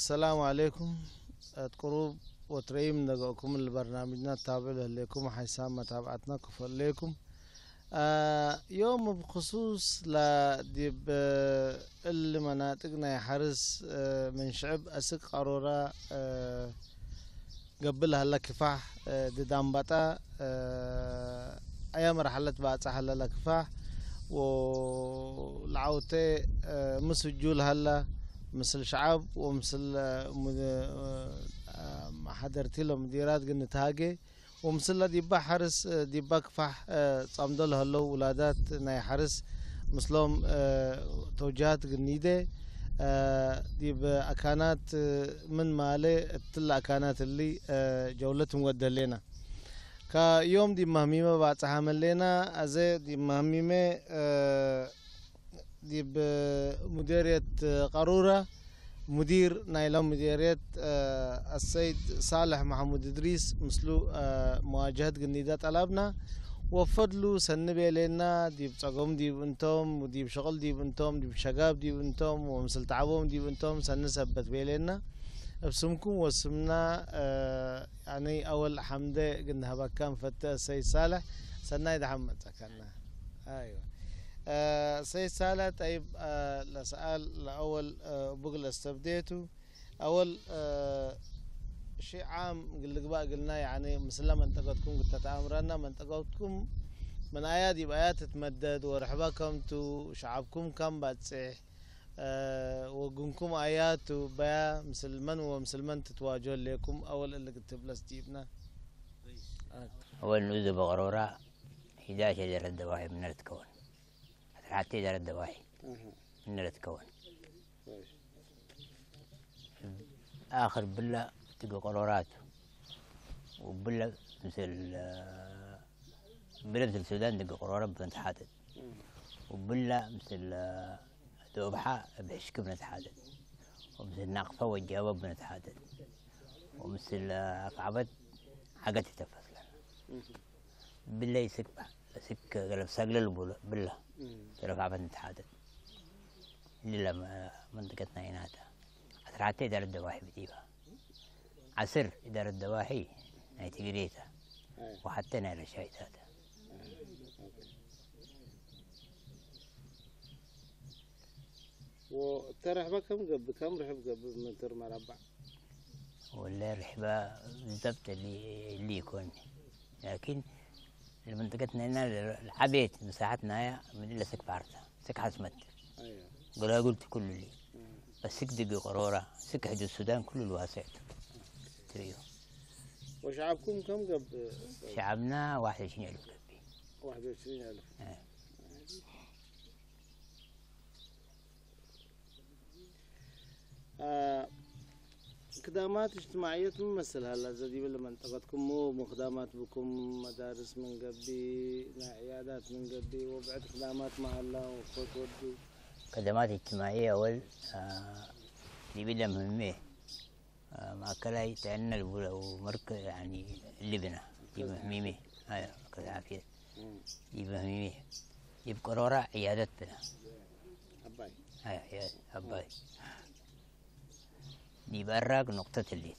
السلام عليكم. تقرب وتريم دقوكم البرنامجنا تابع لكم حيسام متابعتنا كفر لكم. يوم بخصوص لا ديب اللي مناطقنا يحرس من شعب أسك قرورة قبل هلا كفاح دي دامبتا أيام رحلت بعد هلا كفاح والعوتة مسجول هلا مثل شعب ومثل حضرتي له مديرات قلنا هاجي ومثل ديبا حرس ديبا كفاح صامدول هلو ولادات ناي حرس مثلهم توجهات قنيده ديب اكانات من مالي تل اكانات اللي جولتهم ودلينا كيوم دي مهميمه بعد عمل لنا ازي دي مهميمه دي بمديرية قارورة مدير نايلون مديرية السيد صالح محمود إدريس مثلو مواجهة قنيدات ألابنا وفضلوا سنبي لنا دي بتقوم دي بنتم ودي بشغل دي بنتم دي بشقاب دي بنتم ومثل تعبهم دي بنتم سنثبت بيلنا بسمكم وسمنا يعني أول حمدة قلنا هبكام فتى السيد صالح سنايد حمد كنا أيوه سيد سالة طيب لسأل الأول بقول استبديته أول شيء عام قلنا يعني مثل منطقتكم قلت تتعامرنا منطقتكم من آيات بآيات تتمدد ورحبكم تو شعبكم كم بتصيح وقنكم آيات وبيا مسلمان ومسلمان تتواجه لكم أول اللي قلت بلس جيبنا أول نوزة بغرورة 11 إدارة الدواحي من التكون حتى إدارة الدواحي من التكون آخر بلا تلقى قرارات وبلا مثل بلا مثل السودان تلقى قرارات بنت حادث وبلا مثل دوبحة بحشك بنت حادث ومثل ناقصة والجواب بنت حادث ومثل أقعبت حاجات تفصل بلا يسك قلب سقل بلا تلقى أقعبت نتحادث اللي منطقتنا هناك حتى إدارة الدواحي بتجيبها عسر إدارة الدواحي هاي تقريتها وحتى نايل الشايتات وترى رحبة كم رحب قبل متر مربع ولا رحبة بالضبط اللي يكون لكن منطقتنا هنا العبيت مساحتنا هي من إلا سك بارتها سك حسمت أيوه قلت كل اللي بس سك دقي قرورة سك حدود السودان كل الواسع تريو وشعبكم كم قبل شعبنا 21,000 قبي 21,000 خدمات اجتماعية تمثل هلا زي ولا منطقتكم مو خدمات بكم مدارس من قبي عيادات من قبي وبعد خدمات محلة وخوت ودو خدمات اجتماعية أول دي بدا مهمة مع كلاي تعنا ومركز يعني اللبنة دي مهمة هاي مركز عافية دي مهمة دي بقرورة عيادات بنا أباي هاي عيادة أباي دي براق نقطة الليت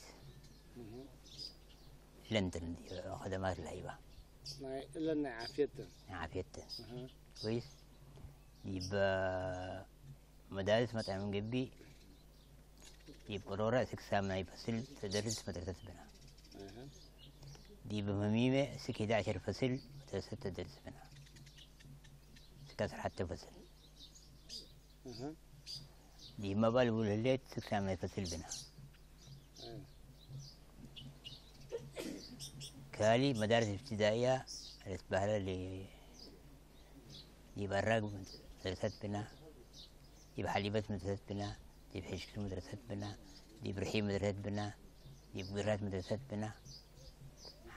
لندن دي خدمات الهيبة لنا عافيتها عافيتها كويس دي مدارس مطعم قبي دي بقرورة سك سامنا يفصل تدرس مدرسة بنا دي بمهميمة سك 11 فصل مدرسة تدرس بنا سكاسر حتى فصل دي ما بالبول الليت سك سامنا يفصل بنا كالي مدارس ابتدائية الاسبهلة اللي دي براق مدرسة بنا دي بحليبات مدرسة بنا دي بحشكل مدرسة بنا دي برحيم مدرسة بنا دي بقرات مدرسة بنا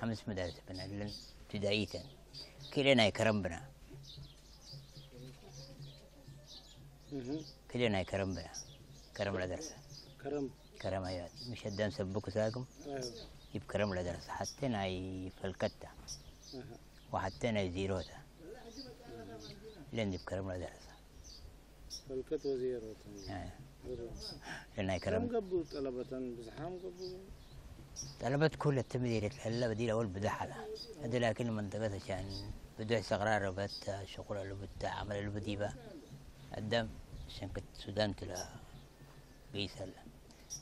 5 مدارس بنا ابتدائية كلنا يكرم بنا كلنا يكرم بنا كرم لدرسة كرم أيوة مش هدام سبوك ساقم يب كرم لدرسة حتى ناي فالكتة وحتى ناي زيروتا لين يب كرم لدرسة فالكت وزيروتا لأن كرم كم قبو طلبة بزحام قبو طلبت كل التمدير هلا بدي اول بدحلة هذا لكن منطقة عشان بدو استقرار بت شغل اللي بت عمل اللي بديبه قدام عشان كنت السودان تلا قيس هلا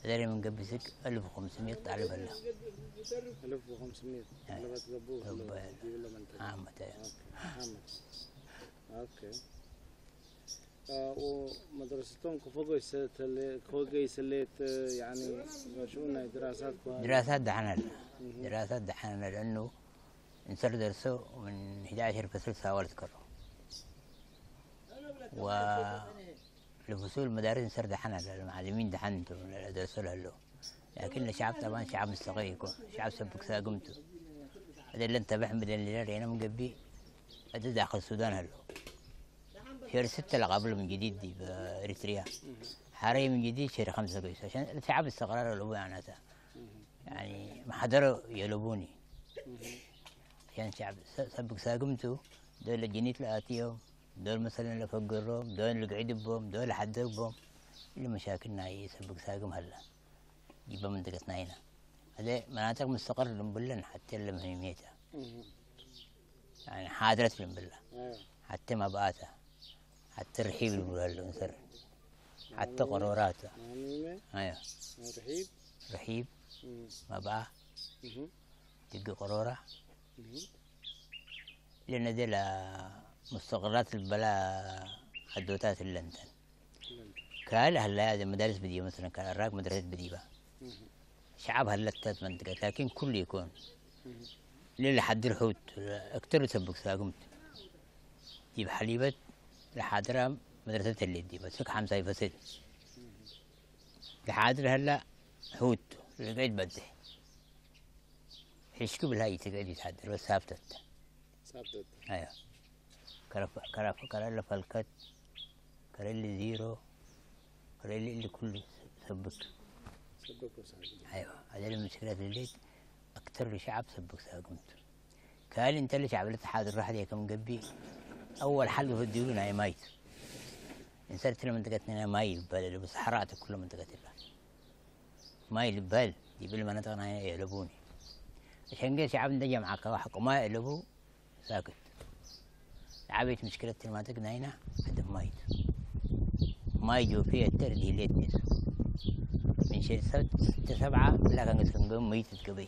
هذا من قبل سك 1500 طالب هلا 1500 طلبة قبو دي ولا منطقة عامة عامة اوكي ومدرستهم كفوق سليت يعني شو دراسات دحين هلا دراسات دحين لأنه انسر درسوا من 11 فصل ساوى تكرر ولفصول المدارس انسر دحين هلا المعلمين دحين درسوا له لكن الشعب طبعا شعب مستقل يكون شعب سبك ساقمته هذا اللي انتبه بدل اللي انا مقبي هذا داخل السودان هلا شهر 6 اللي قبل من جديد دي باريتريا حاليا من جديد شهر 5 كويس عشان الشعب استقرار اللي معناتها يعني ما حضروا يلوبوني عشان شعب سبق ساقمته دول الجنيت لآتيهم دول مثلا اللي فقرهم دول اللي قعدوا بهم دول اللي حدوا بهم اللي مشاكلنا هي سبق ساقم هلا جيبها منطقتنا هنا هذا مناطق مستقر لمبلن حتى اللي مهميتها يعني حاضرت لمبلة حتى مبقاتها حتى الرحيب اللي بيقولوا الانسر حتى قروراتها ايوه رحيب مبقى تلقى قرورة لأن دي مستقرات البلاء حدوتات اللندن كان هلا هذه مدارس بدية مثلا كان الراك مدرسة بديبة شعب هلا تلات منطقات لكن كل يكون للي حد الحوت اكتر سبق ساقمت جيب حليبة لحاضرة مدرسة اللي دي بس حمسة يفسد لحاضر هلا حوت اللي قاعد بدي حشكو بالهاي تقعد يتحضر بس ثابتت ايوه كرا فلكت كرا اللي زيرو كرا اللي كله سبك ايوه هذه المشكلات اللي اكثر شعب سبك ساقمت كان انت اللي شعب اللي تحاضر راح ديك مقبي اول حلقه في الديون هاي مايت انسرت لمنطقتنا ماي البال بس حرات كل منطقتنا ماي البال دي بالمناطق هنا يقلبوني عشان كده شعب ده جمع كواحد وما يقلبوا ساكت لعبت مشكلة المناطقنا هنا عدم مايت ما يجوا فيها التردي ليت من شهر 6/7 لا كان قسم ميت الكبي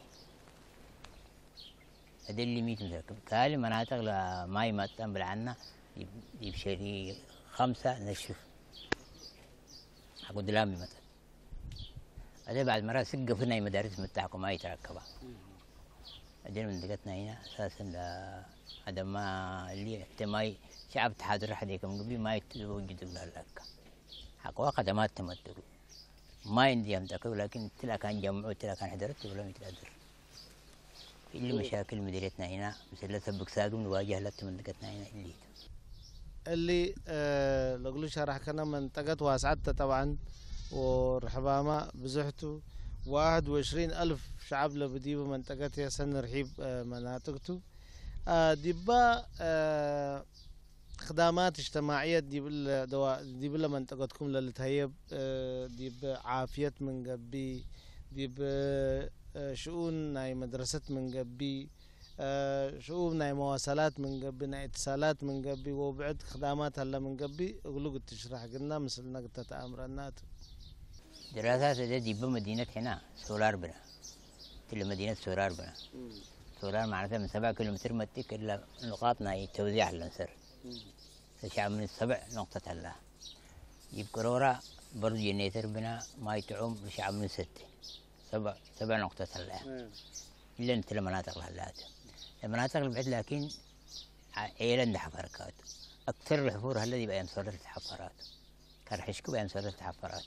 هذا اللي ميت مساكب كالي مناطق لماي ما تنبل عنا يجيب شهر 5 نشوف حقو دلامي مثلا هذا بعد مرة سقف هنا مدارس متحكم ما يتركبها هذه منطقتنا هنا أساسا عدم ما اللي حتى ما شعب تحاضر حديك من قبل ما يتوجد لك حقوا خدمات تمدروا ما عندي يمتلكوا لكن تلا كان جمعوا تلا كان حضرت ولا متقدر اللي مشاكل مديرتنا هنا مثل سبك ساقم نواجه لت منطقتنا هنا اللي لقلو شرح كنا منطقة واسعتها طبعا ورحبامة بزحته 21,000 شعب لبديبه منطقتها سن رحيب مناطقته ديبا خدمات اجتماعية ديب منطقتكم للتهيب ديب عافية من قبي ديب شؤون ناي مدرسة من قبي شؤون ناي مواصلات من قبي ناي اتصالات من قبي وبعد خدمات هلا من قبي اقولك تشرح قلنا مثل نقطة تأمرنات دراسات دي بمدينة هنا سولار بنا تل مدينة سولار بنا سولار معناتها من 7 كيلومتر متك إلا نقاطنا توزيع الأنسر الشعب من 7 نقطة هلا يجيب كرورة برضو جنيتر بنا ما يتعوم الشعب من 6 7 نقطة هلا إلا انت المناطق هلات المناطق اللي بعد لكن عيلة حفركات أكثر الحفور هلا يبقى ينصر حفرات كان حشكو بقى ينصر حفرات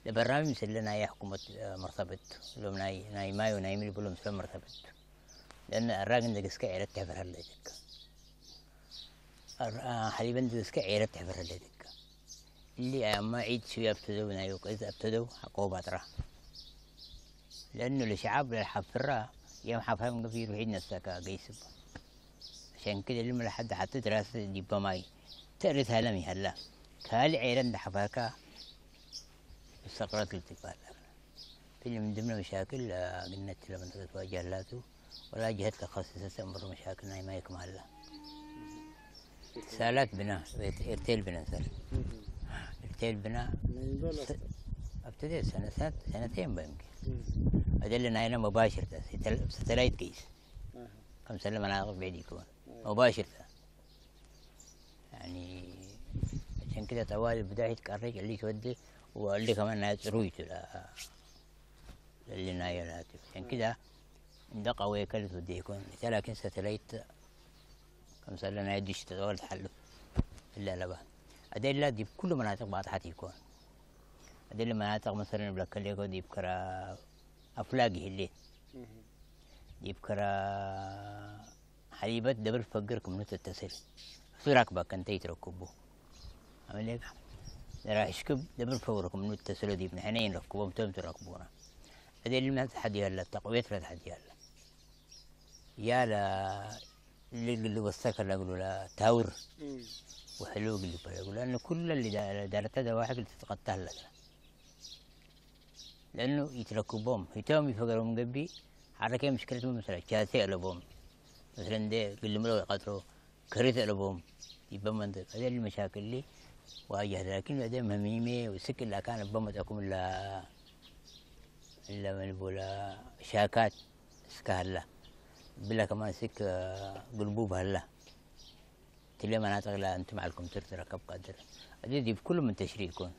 البرنامج مثل لنا هي حكومة مرتبط لهم ناي ماي وناي ملي بقولهم مثل مرتبط لأن الراجل ده قسك عيلة تحفر هلا ديك حليبا ده قسك عيلة تحفر هلا ديك اللي أما عيد شوية ابتدوا ناي وكذا ابتدوا حقوه بطرة لأنه الشعب الحفرة يوم حفرة من قبل يروح يدنا الساكا قيسب عشان كده اللي لحد حتى دراسة جيبها ماي تأرث هلمي هلا كالي عيلة ده حفركا استقرت الاتفاق. في من ضمن مشاكل قلنا لما تواجه لاته ولا جهة تخصصت أمر مشاكلنا ما يكمل لها. سالات بناء ارتيل بناء سال ارتيل بناء ابتديت سنتين بيمكن أدلنا هنا مباشرة ستلايت كيس 5 مناطق بعيد يكون مباشرة يعني عشان كده طوال بداية يتكرج اللي تودي واللي كمان رويته للي نايلاتي عشان كده دقة ويكلت ودي يكون لكن ستلايت 5 لنا يديش تطول تحلف إلا لبا أدل لا دي كل مناطق بعض حتى يكون أدل مناطق مثلا بلاك اللي دي بكرة أفلاقي اللي دي بكرة حليبات دبر فقركم نتتصل في ركبة كنت يتركبوا عمل لك راح يشكب دبر فوركم نتتصلوا دي من حنين ركبوا متم تركبونا أدل ما تحدي هلا تقوية لا تحدي هلا يا لا اللي وصلك اللي يقولوا لا تاور وحلوق اللي يقولوا لأنه كل اللي دارته ده واحد اللي تتقتل لك لأنه يتركبهم يتوم يفقروا قبي حركة مشكلتهم مثلا كاسي ألبهم مثلا ده كل مرة يقطروا كريت ألبهم يبقى منطق هذه المشاكل اللي واجهت لكن بعدين مهميمة وسك اللي كان بما تكون إلا ما نقول شاكات سكها الله بلا كمان سك قلبوب هلا تلي مناطق لا أنتم معكم تركب قدر هذه في كل من تشريع يكون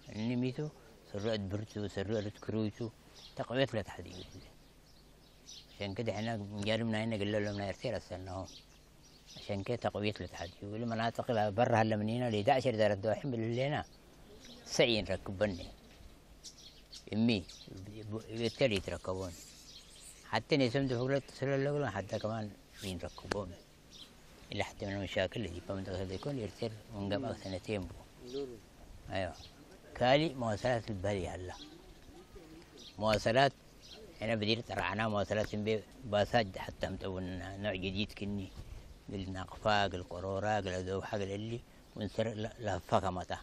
النميتو سرعة برتو سرعة كرويتو تقوية لا تحديد عشان كده احنا جاربنا هنا قلنا لهم يرتير أسألناهم عشان كده تقوية الاتحادية والمناطق برا هلا من هنا ل 11 درجة دوحين باللينا سعين ركبني امي بالتالي يتركبون حتى نسمت فوق اتصلوا الاول حتى كمان يركبون إلا حتى من المشاكل اللي في منطقة يكون يرتير من قبل 2 سنين بو ايوه كالي مواصلات البري هلا مواصلات هنا بدير ترعنا مواصلات باسات حتى متون نوع جديد كني النقفاق القروراق الذوحق اللي ونسر لفاقة متى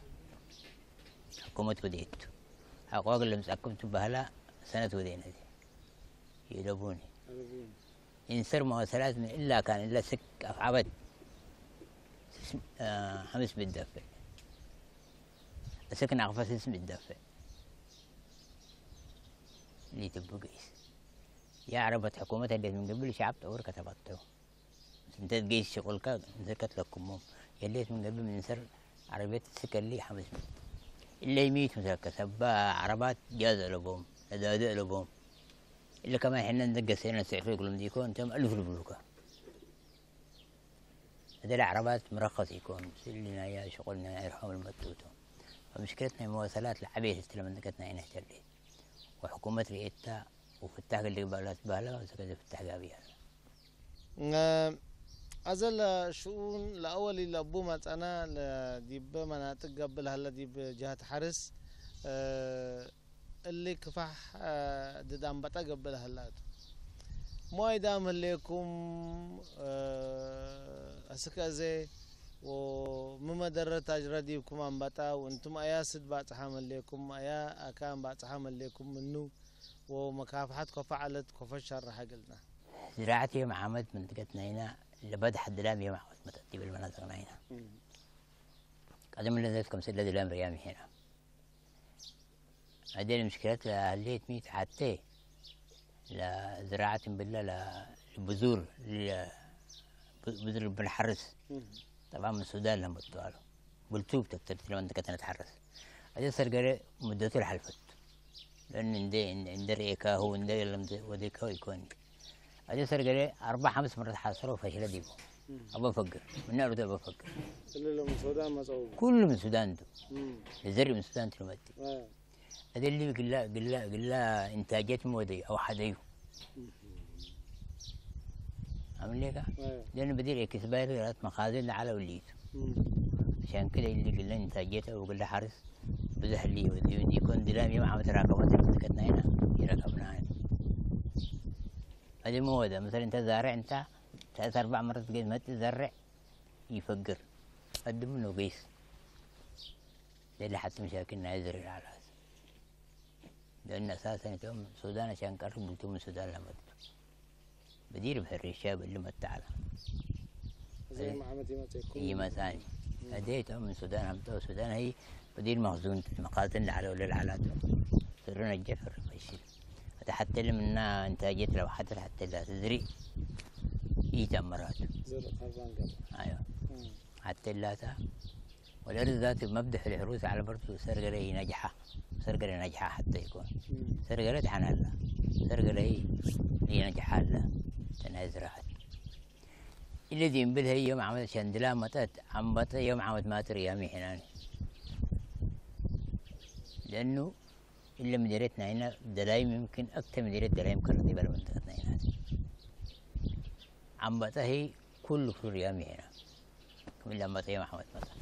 حكومة وديت حقوق اللي مسكمت بهلا سنة ودينا دي يلبوني ينسر مواصلات من إلا كان إلا سك عبد 5 بالدفع سكن أقفى 6 بالدفع اللي تبقى قيس يا عربت حكومتها اللي من قبل شعب تور كتبته انت تقيس شغلك نسكت لكم يليت من قبل من سر عربية السكر اللي 500 اللي يميت مثلا كسبا عربات جاز لبوم هذا لبوم إلا كمان احنا ندقس هنا سعفي يقولون ديكون انتم 1000 البلوكة هذا العربات مرخص يكون بس اللي يا شغلنا يرحم المتوتو فمشكلتنا المواصلات العبية لما نقتنا هنا احتليت وحكومة رئيتها وفتح اللي قبلت بهلا وسكت فتح قابيها أزل شؤون لأول اللي أبو أنا ديب مناطق قبل هلا ديب جهة حرس اللي كفح ددام بتا قبل هلا ما يدام لكم أسكازي ومما درة تاجرة ديبكم عم بتا وانتم أياسد بات حامل لكم أيا أكان بات حامل لكم منه ومكافحتكم فعلت كفشر حقلنا زراعتي مع عمد منطقتنا هنا اللي بدح الدلام يوم عود متأتي بالمناطق هنا قدم اللي ذاتكم سيد الدلام ريامي هنا هذه المشكلات اللي ميت حتى لزراعة بالله لبذور بذور بنحرس طبعا من السودان لهم بتوالو بلتوب تكترت لما انت نتحرس هذه صار مدته الحلفت لأن عند ريكا هو عند وديكا يكون هذه صار قال 4-5 مرات حاصلوا فشل ديبو أبى أفكر من نار أبى أفكر كله من السودان ما صوب كله من السودان ده الزر من السودان تلمتي هذا اللي قل لا إنتاجات مودي أو حديو عمل لك لأنه بدير كسبان مخازن على وليد عشان كده اللي قل له إنتاجاته وقل له حارس بزح اللي ودي يكون دلامي مع متراكمات منطقتنا هنا يركبنا هنا هذه مو هذا مثلا أنت زارع أنت 3-4 مرات قد ما تزرع يفقر قدم منه قيس اللي حتى مشاكلنا يزرع على هذا لأن أساسا يتم السودان عشان قرب بلتم السودان لما بدير بحر الشاب اللي متعلى زي ما عملتي ما تكون هي ما ثاني أديت من السودان همتو السودان هي بدير مخزون مقاتل على ولا العلات سرنا الجفر فيشيل حتى اللي منها إنتاجية لو حتى لا تدري يتمرات زر خربان قبل أيوه حتى لا والأرض ذات مبدأ الحروس على برضو سرقري نجحة سرقري نجحة حتى يكون سرقري عن هلا سرقري هي نجحة هلا تنهي زراعة الذي ينبلها يوم عمد شندلا متت عم بط يوم عمد ماتر يامي حناني لأنه إلا مديرتنا هنا دلايم يمكن أكثر مديرة دلايم كردي بلا منطقتنا هنا عم بط هي كل فلور يامي هنا من لما طيب محمد مثلا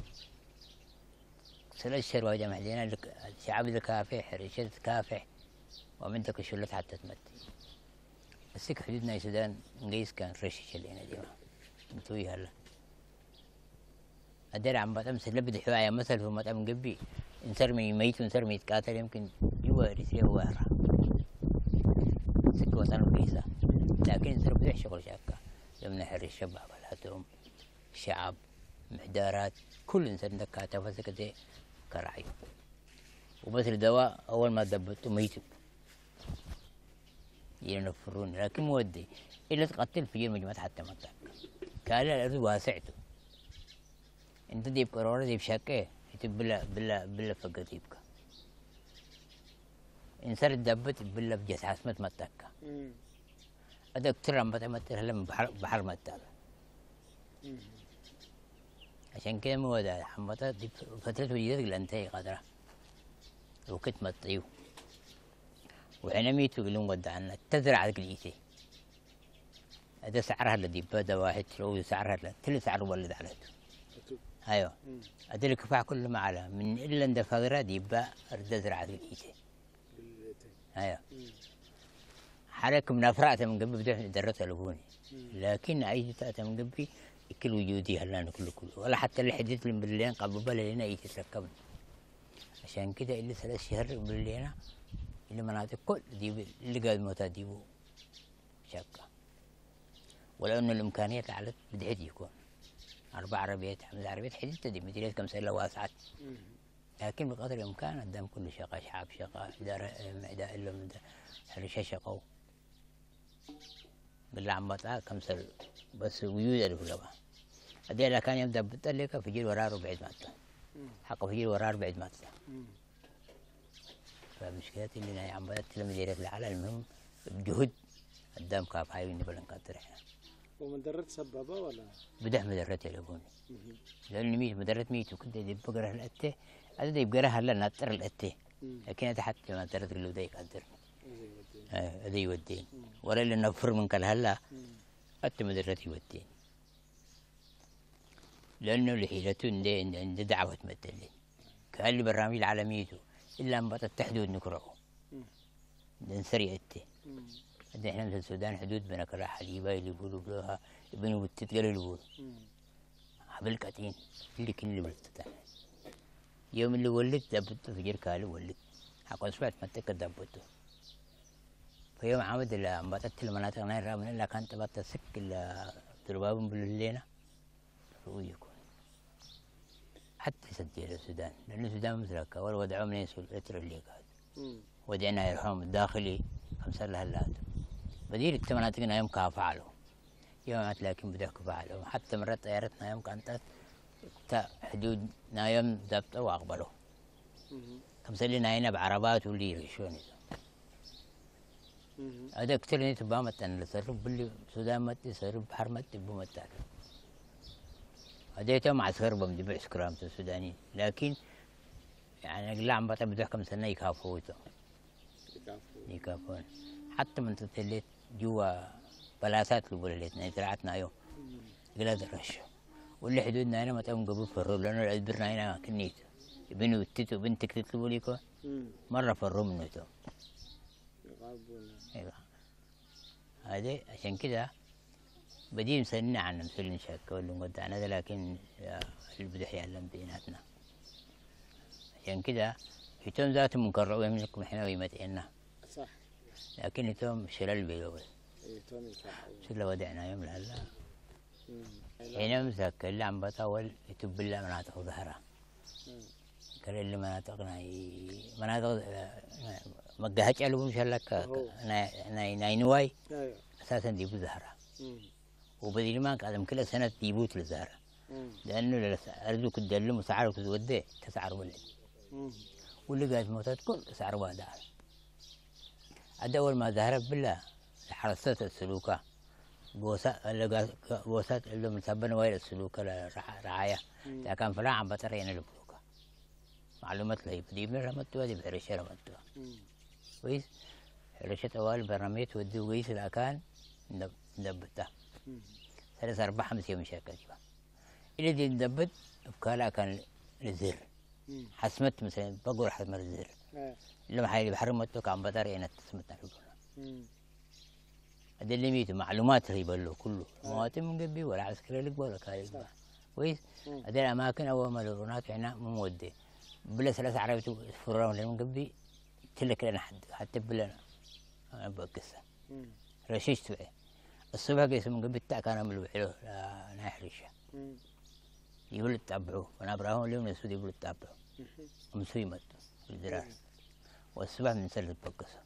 سلا الشر وجمع لنا الشعب الكافح ريشة كافح ومنتك الشلت حتى تمتي السك حدودنا السودان نقيس كان رشش اللي هنا ديما انتوي هلا أدري عم بتمس اللي بدي حوايا مثل في مطعم قبي إنسر ميت وإنسر يتقاتل يمكن جوا ريسيا وبرا سك وطن وقيسة لكن إنسر بدي شغل شاكا لما نحر الشباب هاتهم شعب محدارات كل إنسان دكاتة فسكتي كراعي وبس الدواء أول ما دبته ميت ينفرون لكن مودي إلا تقتل في المجموعات حتى ما تاك قال الأرض واسعته أنت ديب قرارة ديب شاكة بلا فقط يبقى إنسان دبت بلا بجس عاصمة متاكا هذا أكثر عم بتمتر هلا من بحر متاكا عشان كده مو ده حمطة دي فترة وجدت الأنتاي قدرة وكت مطيو وحين ميتوا يقولون ودعنا تزرع ذيك الإيتي هذا سعرها الذي بدا واحد لو سعرها تل سعر ولد عليته أيوه هذا الكفاح كله ما على من إلا عند فقرة ديبا رد زرع ذيك الإيتي أيوه حركة من أفرعته من قبل بدأ درته لبوني لكن أي تأتي من قبل كل وجودي هلا كله ولا حتى اللي حديت لي بالليل قبل بالي هنا يتركبني عشان كده اللي 3 شهور بالليل اللي مناطق كل دي اللي قاعد موتها ديبو شاكة ولو انه الامكانيات على بدحت يكون 4 عربيات 5 عربيات حديت دي مديريات كم سنه واسعت لكن بقدر الامكان قدام كل شقه شعب شقه اداره معداء الا حرشه شقه بالله عم بطلع كم سنه بس وجود الفلوة هذا كان يبدأ بتلقى في جيل وراه ربع مات حقه في جيل وراه ربع مات فمشكلتي اللي أنا عم بتكلم مديرية العلا المهم بجهد قدام كاف هاي اللي بلنقدر احنا ومدرت سبابة ولا؟ بدح مدرت يا لبوني لأن ميت مدرت ميت وكنت يجيب بقرة الأتة هذا يبقرها هلا نطر الأتة لكن هذا حتى ما درت اللي بده يقدرني هذا يوديني ولا اللي نفر من كل هلا حتى مدرتي يوديني لأنه لحيلته عند دعوة تمثلني كان لي برامج العالميته إلا أن بطت حدود نكرهه نسري أتي هذا إحنا مثل السودان حدود بين كراح حليبة اللي يقولوا بلوها يبنوا بالتتقل اللي يقولوا حبل كاتين اللي كن اللي بلتتاني يوم اللي ولد دبته في جركالي ولد حقا سمعت متك دبته فيوم عمد اللي بطت المناطق نايرة من إلا كانت بطت سك الترباب بالليلة فهو يكون حتى يسجل السودان لأن السودان مثلك ولا ودعوا من يسول الاتر اللي قاعد ودعنا يرحم الداخلي 5 هلات بديل التمناتقنا يوم كافعلوا يوم لكن بدأ كفعلوا حتى مرات طيارتنا يوم كانت حدودنا يوم ضبطوا وأقبلوا 5 لنا هنا بعربات واللي يرشوني هذا كتير نيت بامت أنا لسرب باللي السودان مت سرب بحر مت بمت هذا يوم عسكر بمدي بعسكرام السودانيين لكن يعني أقول عم بطل بدو كم سنة يكافوته يكافون حتى من تتلت جوا بلاثات اللي بولتنا زرعتنا يوم قلا درش واللي حدودنا هنا ما تقوم قبل فرو لأنه الأدبرنا هنا كنيت ابنه وتتو بنتك تطلبوا ليكو مرة فرو منه تو ايوه هذا عشان كده بدي مسننا عن مسلين شاكة ولا مقدعنا هذا لكن اللي بده يعلم بيناتنا عشان كده في تون ذاته منكرعوا منكم احنا ويمتئنا لكن توم شلل بيلو بس اي توني صح. شلل ودعنا يوم لهلا حين مسك اللي عم بطول يتوب الله مناطق ظهرها كل اللي مناطق ما قهج على مش لك ناينواي اساسا ديبو زهره وبدي ما قادم كل سنه ديبوت للزهره لانه ارزو كدلم وسعره كودي تسعر ولد واللي قاعد موتات كل سعر واحد عاد اول ما ظهرت بالله حرست السلوكه بوسات اللي مسبن وين السلوكه رعايه اذا كان فلان عم بطرينا البلوكه معلومات لي بدي من رمتوا هذه بحرشه رمتوا كويس حرشه اول برميت ودي ويس الاكان ندبته 3 4 5 يوم مشاكل اللي دي ندبت بكالا كان الزر حسمت مثلا بقول حسمت الزر لما حيلي بحرمته كان بطرينا تسمتنا البلوكه هذا اللي ميت معلومات هي بلو كله مواتم من قبي ولا عسكري لك ولا كايب كويس هذه الاماكن اول ما لونات هنا مو مودي بلا 3 عربيات فرام من قبي تلك لنا حتى بلا انا بقصه رششت بقى الصبح قيس من قبي التاع كان عملوا حلو نحرشه يقول تتابعوه وانا ابراهيم اليوم السود يقول تتابعوه مسويمت الدرار والصبح بنسلت بقصه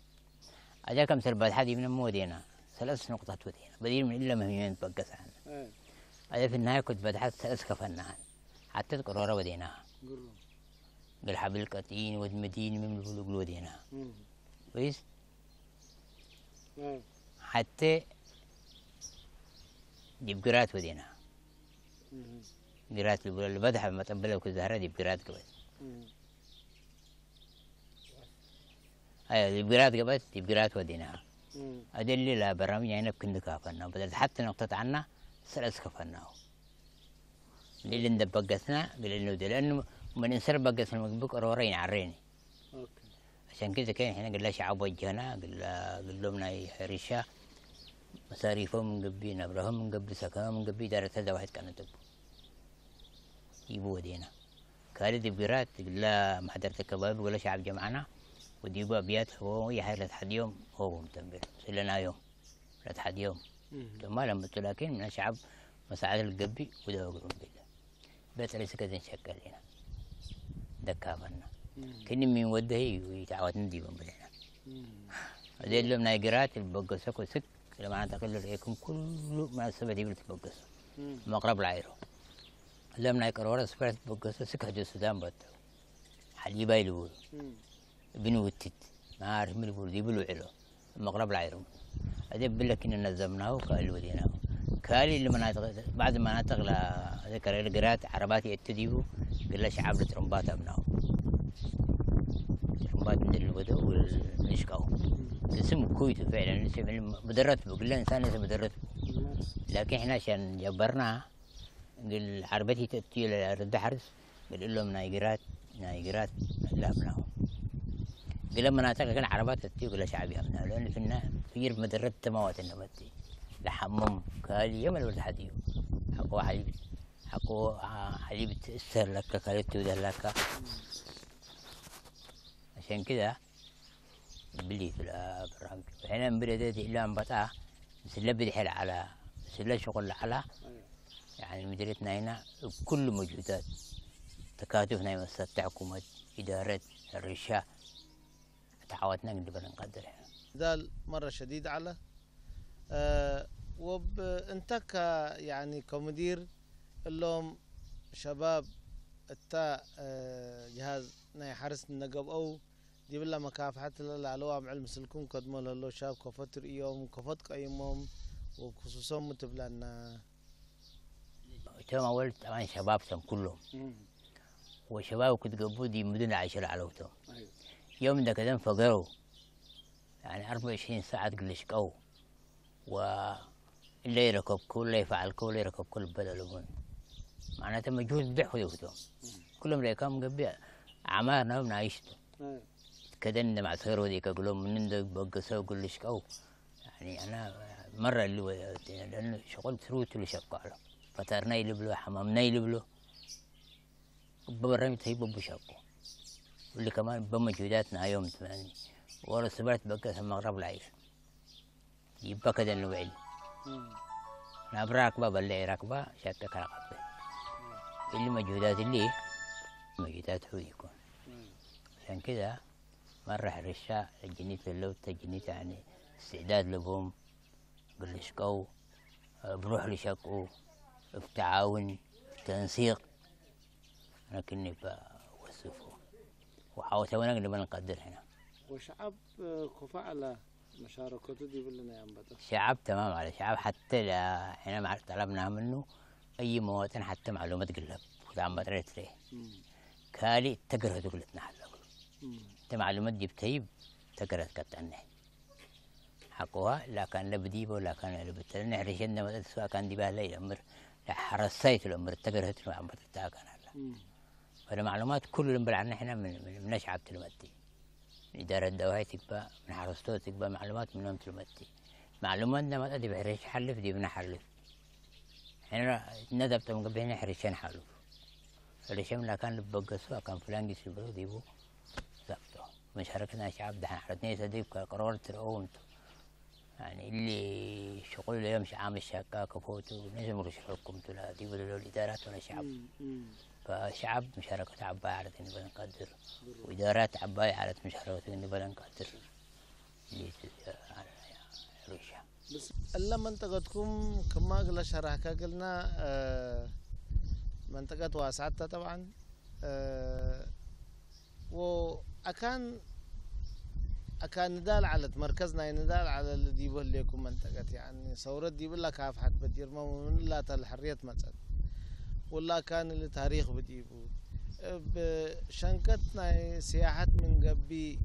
اجا كم سر بعد حد من مودينا 3 نقطات ودينا بديل من الا مهمين تبقى عنه هذا في النهايه كنت بدحت 3 كفنان حتى تقرر وديناها قال حبل قتين ودمدين من البلوغ وديناها كويس حتى جيب قرات وديناها قرات اللي بدح ما تبلغ كزهره جيب قرات قبل ايوه جيب قرات قبل جيب قرات وديناها هذا اللي لا برامج يعني بكن كافنا بدل حتى نقطة عنا 3 كفناه اللي ندبقسنا قال لانه من انسر بقسنا مقبوك رورين عريني عشان كذا كان احنا قال له شعب وجهنا قال لهم ناي حريشه مصاريفهم من قبي نبرهم من قبي سكنهم من قبي دارت هذا واحد كانت تبو يبوا ودينا خالد بقرات قال له ما حضرت كباب ولا شعب جمعنا وديبوا ابيات هو يحيى لحد يوم هو متنبر سلنا يوم لحد يوم ثم لما لكن من الشعب مساعد القبي وده يقولون بالله بيت ليس كذا نشكل لنا دكافنا كني من وده ويتعود نديبهم بلنا هذه اللي من قرات البقسك وسك لما اعتقد لكم كل مناسبة دي بتبقس مقرب العيرو لما يقروا سبرت بقس سك هدو السودان بط حليبا يلو بنو التت ما عارف من يقول دي بلو علو مقرب العيرو هذا بقول إن نظمناه وقالوا وديناه كالي اللي مناطق بعد مناطق ذكر القرات عربات يتديبوا قال له شعب الترمبات ابنائهم ترمبات من الودو والنشكاو اسم كويت فعلا مدرت بقول له انسان اسم مدرت لكن احنا عشان جبرناها قال عربتي تأتي رد حرس قال لهم نايقرات لا ابنائهم قال لما مناطق كان عربات تأتي قال شعبي ابنائهم لان في النهايه في مدرت تموت النبتي لحمم كالي يوم الولد حديو حقو حليب تأثر لك كاليتو ده لك عشان كده بلي في البرامج هنا بدأت إلا انبطاء مسلا بدحل على مسلا شغل على يعني مديرتنا هنا بكل موجودات تكاتفنا مؤسسات حكومة إدارة الرشاة تعاوننا قبل نقدر هنا دال مرة شديد على وانت يعني كمدير اللهم شباب التا جهاز ناي حرس النقب او دي بالله مكافحة للعلوة مع المسلكون قدموا له شاب كفتر ايوم كفتك ايوم وخصوصا متبلان تمام اول طبعا شباب تم كلهم وشباب كنت قبوا دي مدن 10 علوتهم يوم ده كذا فقروا يعني 24 ساعة تقلش قو واللي يركب كل يفعل كل يركب كل بدل معناته مجهود ضحوا يوتهم كلهم اللي كانوا قبل عمارنا ونعيشته كذا مع صغير وديك اقول لهم من بقصوا وكل شكاو يعني انا مره اللي لانه شغل ثروت اللي شقاله فطرنا يلبلو حمامنا يلبلو ببرمت هي بشقو واللي كمان بمجهوداتنا يوم 8 ورا السبرت بقى ثم مغرب العيش يبقى كده النوعي نبرا ركبة بلعي ركبة شكك ركبة اللي مجهودات اللي مجهودات هو يكون عشان كده مرة حرشة الجنيت اللوتة الجنيت يعني استعداد لهم قلشكو بروح لشكو في تعاون في تنسيق أنا كني بوصفه وحاولت وانا نبغى نقدر هنا وشعب كفاء على مشاركته دي بلنا يا أنبتا شعب تمام على شعب حتى احنا ما طلبناها منه اي مواطن حتى معلومات قلب ودعم بدرت ليه كالي تقرأ تقولتنا حلقوا انت معلومات جبتيب تقرأ تقطعني حقوها لا كان لبديبه ولا كان لبتل نحرشنا مثلا سواء كان دي بها الامر لا حرصيت الامر تقرأ وعم بتتاع كان هلا فالمعلومات كلهم بالعنا احنا من شعب تلمتي من إدارة الدواهي تقبى من حرصتو تقبى معلومات منهم تلمتي معلوماتنا ما تدي بحرش حلف دي بنحلف احنا ندبت من قبل هنا حرشين حلف الرشام لا كان لبقى سواء كان فلان قيس البلو ديبو ضبطه مشاركنا شعب دحين حرتني سديب قرار ترعوم يعني اللي شغل له يمشي عامل شكاك وفوتو نجم رش حكم تلا ديبو له الإدارات ولا شعب فشعب مشاركة عباية على نبغى نقدر وإدارات عباية على مشاركة نبغى نقدر اللي رشة بس إلا منطقتكم كما قلنا شرحك قلنا منطقة واسعتها طبعا وأكان نضال على مركزنا نضال على اللي ديبه لكم منطقة يعني صورة ديب الله كاف حد بدير ما من لا الحرية مثلا ولا كان التاريخ بديبو بشنكتنا سياحات من قبي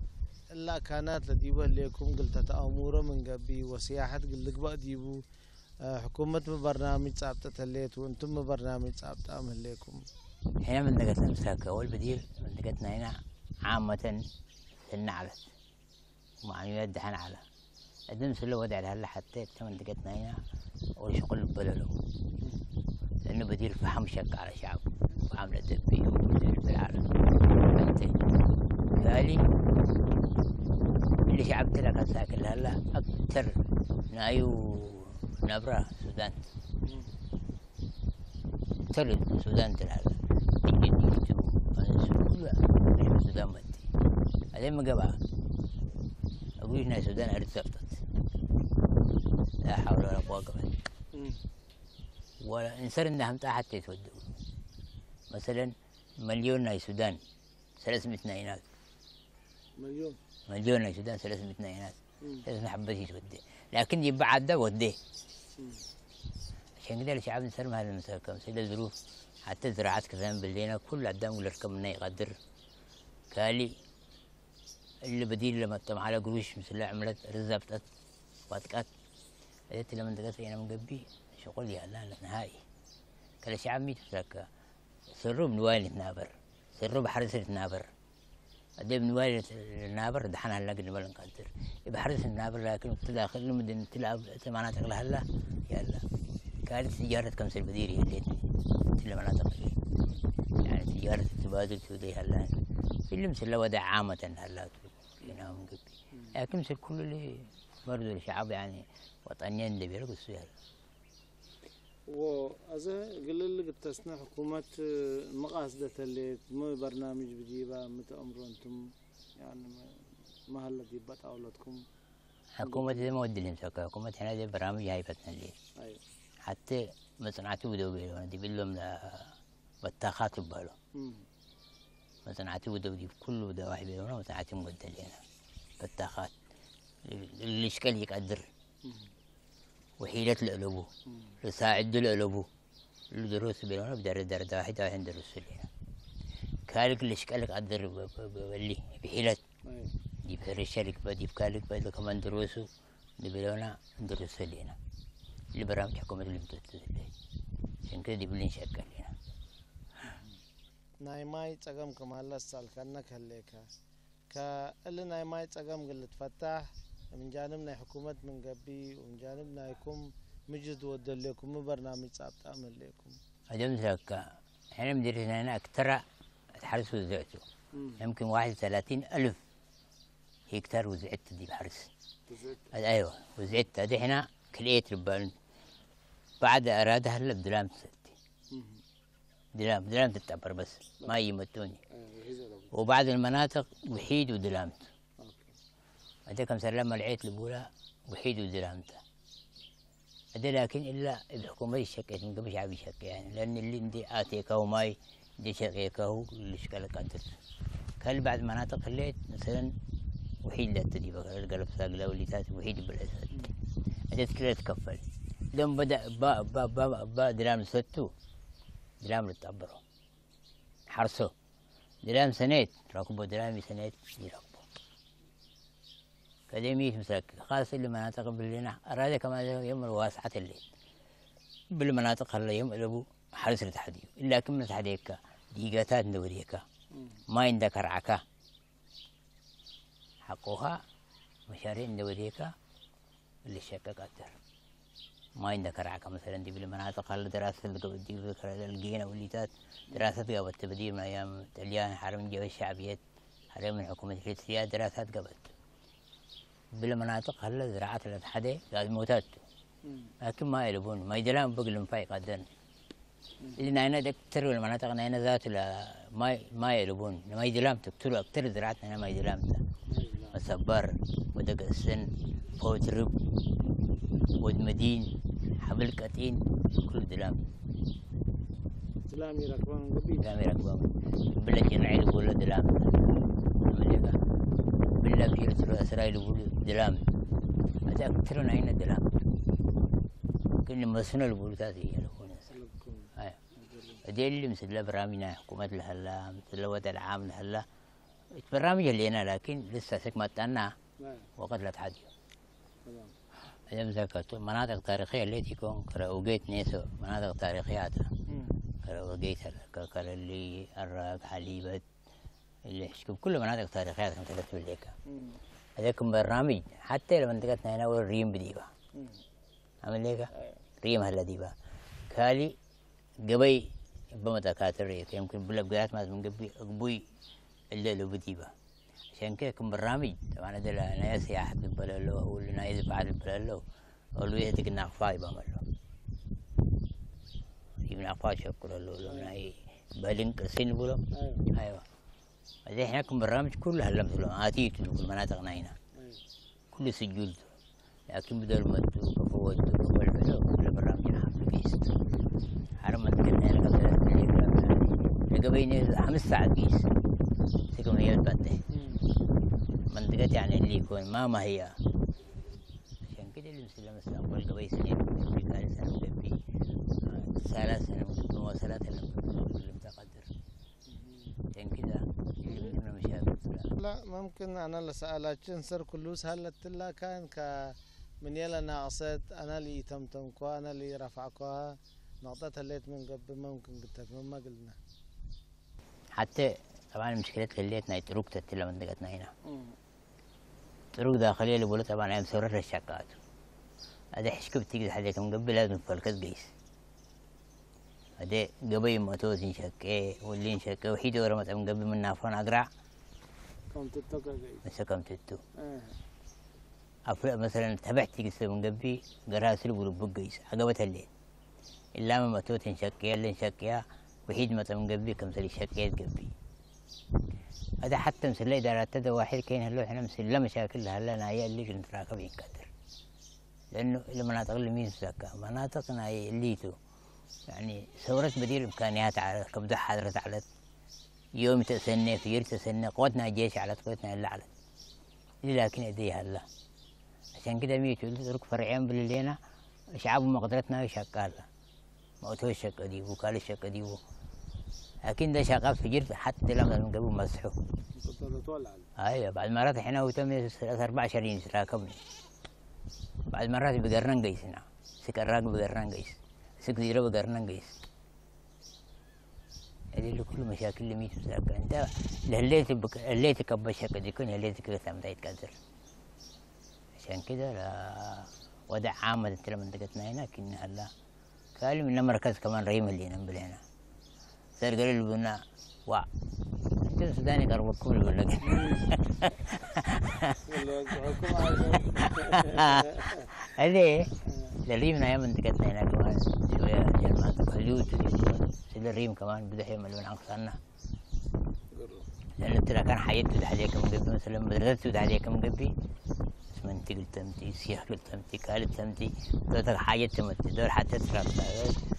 لا كانت لديبه لكم قلت تأموره من قبي وسياحات قلت بقى ديبو حكومة برنامج صابتة الليت وانتم برنامج صابتة أمهل لكم هنا منطقتنا مساكة والبديل منطقتنا هنا عامة النعلت ومعنويات دحين على الدمس اللي ودع لهلا حتى منطقتنا هنا وشغل بلله لأنه بديل فحم شك على شعب وعاملة دبي بالعالم انت قالي اللي شعبت لك ساكن هلا أكثر نايو نبرة السودان تلد السودان تلهلا تجي كلها مش السودان بدي هذين ما قبعة أقول إن السودان ارتبطت لا حول ولا قوة إلا بالله ولا إنسان إنهم حتى يتودوا مثلا مليون ناي السودان 300 ناينات مليون ناي السودان 300 ناينات لازم حبتي تودي لكن يبقى عدا وديه عشان كده الشعب نسلم هذا المساكة مسألة الظروف حتى زراعات كذا باللينا كل عدام ولا ركبنا يقدر كالي اللي بديل لما تم على قروش مثل عملت رزبتت واتكات قلت لما انتقلت هنا من قبي شغل يا لا نهائي كل الشعب ميت مساكة سروا من والد نابر سروا بحرس النابر قديم من والد النابر دحين هلا قلنا بلا نقدر بحرس النابر لكن تداخل مدن تلعب مناطق لهلا يلا كانت تجارة كمس البديري الليتني تلا مناطق يعني تجارة التبادل سودي هلا اللي مثل ودع عامة هلا هنا من قبل لكن مثل كل اللي برضو الشعب يعني وطنيين اللي بيرقصوا هلا وأذا قل لك تسنى حكومة مقاصدة اللي مو برنامج بجيبها متى أمر أنتم يعني ما هلا جيبت أولادكم حكومة دي ما ودي لهم سكة حكومة هنا دي برامج هاي فتنا اللي أيوة حتى مصنعته بدو بيلو دي بيلهم بطاخات ببالو مصنعته بدو دي كله ده واحد بيلو مصنعته مقدر هنا بطاخات اللي اشكال يقدر وحيلة الألوبو لساعد الألوبو الدروس بيلونا بدر ده واحد درس لنا كالك اللي اشكالك قدر بولي بحيلة دي فرشالك بدي بكالك بدي كمان دروسه دي بيلونا درس لنا اللي برامج حكومة اللي متوتد لي عشان كده دي بلين شكل لنا نايماي تقام كمال سال كأنك هليكا كأل نايماي تقام قلت فتح من جانبنا حكومة من قبي ومن جانبنا يكون مجد ودل لكم برنامج صعب تعمل لكم هذا مثلك احنا مديرنا هنا اكتر تحرسوا ذاته يمكن 31,000 هكتار وزعت دي بحرس. ايوه وزعت هذه هنا كليت ربان بعد اراد هلا بدلام ستي دلام تتعبر بس ما يمتوني. وبعد المناطق وحيد ودلامت. هذا كم سلام العيت لبولا وحيد ودلامته. هذا لكن الا الحكومه شكيت من قبل شعبي شك يعني لان اللي عندي اتيكا وماي دي شقيكا هو اللي شكل قدر. كان بعد مناطق خليت مثلا وحيد لا تدي بقى القلب ساقله واللي تات وحيد بالاسد. هذا كله تكفل. لما بدا با دلام ستو دلام للتعبروا حرسوا دلام سنيت راكبوا دلامي سنيت يراكبوا كده ميت مساك خاصة اللي مناطق باللينا أراد كمان يوم واسعة الليل بالمناطق هلا يوم ألبو حرس التحدي إلا كم تحديك ديقاتات ندوريكا ما عندك رعكا حقوها مشاريع ندوريكا اللي شكا قدر ما عندك رعكة مثلا دي بالمناطق هلا دراسة دي القينا والليتات دراسات قبل تبديل من أيام تليان حرم الجبل الشعبيات حرم من حكومة الرئاسية دراسات قبل بالمناطق هلا زراعة الأتحدة قاعد موتات لكن ما يلبون ما يدلام بقلم فاي قدرن اللي ناينا دكتور المناطق ناينا ذات ما يلبون ما يدلام تكتروا أكتر زراعتنا هنا ما يدلام مصبر ودق السن فوت رب ود مدين حبل كتين كل دلام دلامي ركبان قبيل دلامي ركبان بلا جنعي ولا دلام مليكا بلا بيرسلوا اسرائيل ولا دلام هذا اكثر ناينا دلام كل مسنا البولتات هي ايوه هذه اللي مثل برامجنا حكومه هلا مثل الوضع العام هلا برامج اللي هنا لكن لسه سكمت أنا وقد لا تحدي هذا مثل مناطق تاريخية اللي تكون كراوجيت نيسو مناطق تاريخية كراوجيت كرا اللي الراق حليبة اللي كل مناطق تاريخية مثل توليكا هذاكم برامج حتى لما انتقلنا هنا والريم بديبا عمل ليك ريم هلا ديبا كالي قبي بمتكاتر يمكن بلقيات ما من قبي الليل بديبا عشان كده كم برامج طبعا هذا ناس سياحة البلالو واللي نايز بعد البلالو واللي يهدك النعفاي بعمله يجيب نعفاي شكل له ناي بالين كسين بقوله أيوة هذا إحنا كم برامج كلها هلا مثلا آتيت في مناطق ناينا كل سجلته لكن بدل ما تفوت الحلو كل برامج حفل قيس حرم ما تكلنا أنا قبل لقبيني 5 ساعات قيس سكون هي البته منطقة يعني اللي يكون ما هي عشان كده اللي مثلا قبل قبل سنين قبل سنة قبل 3 سنوات مواصلات اللي متقدر عشان كده اللي بدنا مشاكل لا ممكن أنا اللي سألت سر كلوس هل تلا كان من يلا ناقصت أنا اللي تمتمكوا أنا اللي رفعكوا نقطة الليت من قبل ممكن قلت ما قلنا حتى طبعا مشكلة خليتنا طرق تتلا منطقتنا هنا طرق داخلية اللي بقولوا طبعا عم سورة الشقات هذا حشكب تيجي حديك من قبل لازم فلكت قيس هذا قبل موتوز نشكي واللي نشكي وحيد ورمت من قبل من نافون أقرع كم تتو قيس بس كم تتو أفرق مثلا تبعت تيجي من قبل قراسل بقول قيس عقبتها الليل إلا ما موتوز نشكي اللي نشكيها وحيد متى من قبل كم سري شكيت قبل هذا حتى مثل إذا رتدى واحد كاين هلو إحنا مثل لا مشاكل هلا نايا اللي نتراكب ينكدر لأنه المناطق اللي مين سكا مناطق نايا الليتو يعني ثورت بديل إمكانيات على كبدة حضرت على يوم تسنى في تسنى قوتنا الجيش على قوتنا إلا على لكن أدي هلا عشان كده ميتو ترك فرعين باللينا شعب مقدرتنا شكال ما أتوه الشك ديبو قال الشك ديبو لكن ده شغال في جرد حتى لما من قبل مسحه ايوه بعد مرات احنا وتم 4 شهرين راكبني بعد مرات بقرن قيسنا سكراق بقرن قيس سكديره بقرن قيس هذه كل مشاكل اللي ميت مساكن انت الليت كبشك دي كون الليت كده ثمتها يتكسر عشان كده وضع عام انت لما منطقتنا هنا كنا هلا قال من مركز كمان ريم اللي ننبل هنا صار قالوا لنا وا انت كده سوداني قربكم يقول لك. هذه الريم أيام انتقلنا هناك كمان شوية جماعة خليوت الريم كمان بدأ يعملون عكسنا. لأن ترى كان حياته عليك من قبل مثلا مدرسته عليك من قبل اسمنتي قلت أمتي سياح قلت أمتي كالت أمتي دوتك حاجة تمتي دور حتى تفرق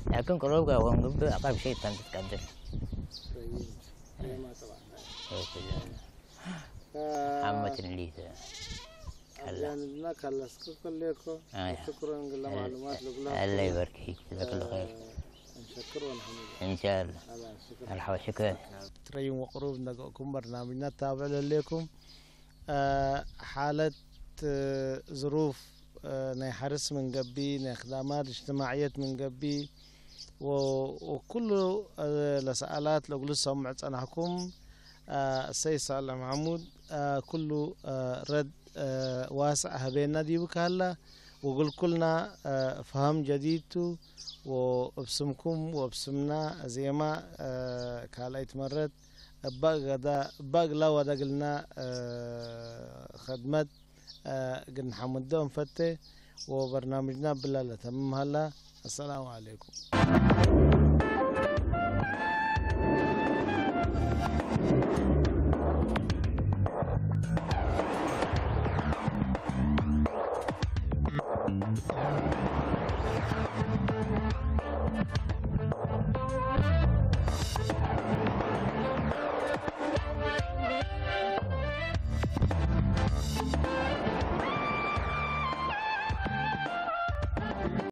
لكن قلوبك وهم قبل أقرب شيء تمتي تقدر. عامة اللي يعني خلص كلكم شكرا على معلومات الله يبارك فيك جزاك الله خير. نشكر ونحمد إن شاء الله. مرحبا شكرا. تريم وقروب نقوكم برنامجنا تابع لكم حالة ظروف نحرس من قبي نخدمات اجتماعية من قبي وكل السؤالات لو سمعت أنا حكم السيد صالح محمود كله رد واسع هبينا دي بكهلا وقل كلنا فهم جديد وابسمكم وابسمنا زي ما كالا يتمرد باق لا ودا قلنا خدمة قلنا حمد دوم فتة وبرنامجنا بلا تمام هلا. السلام عليكم.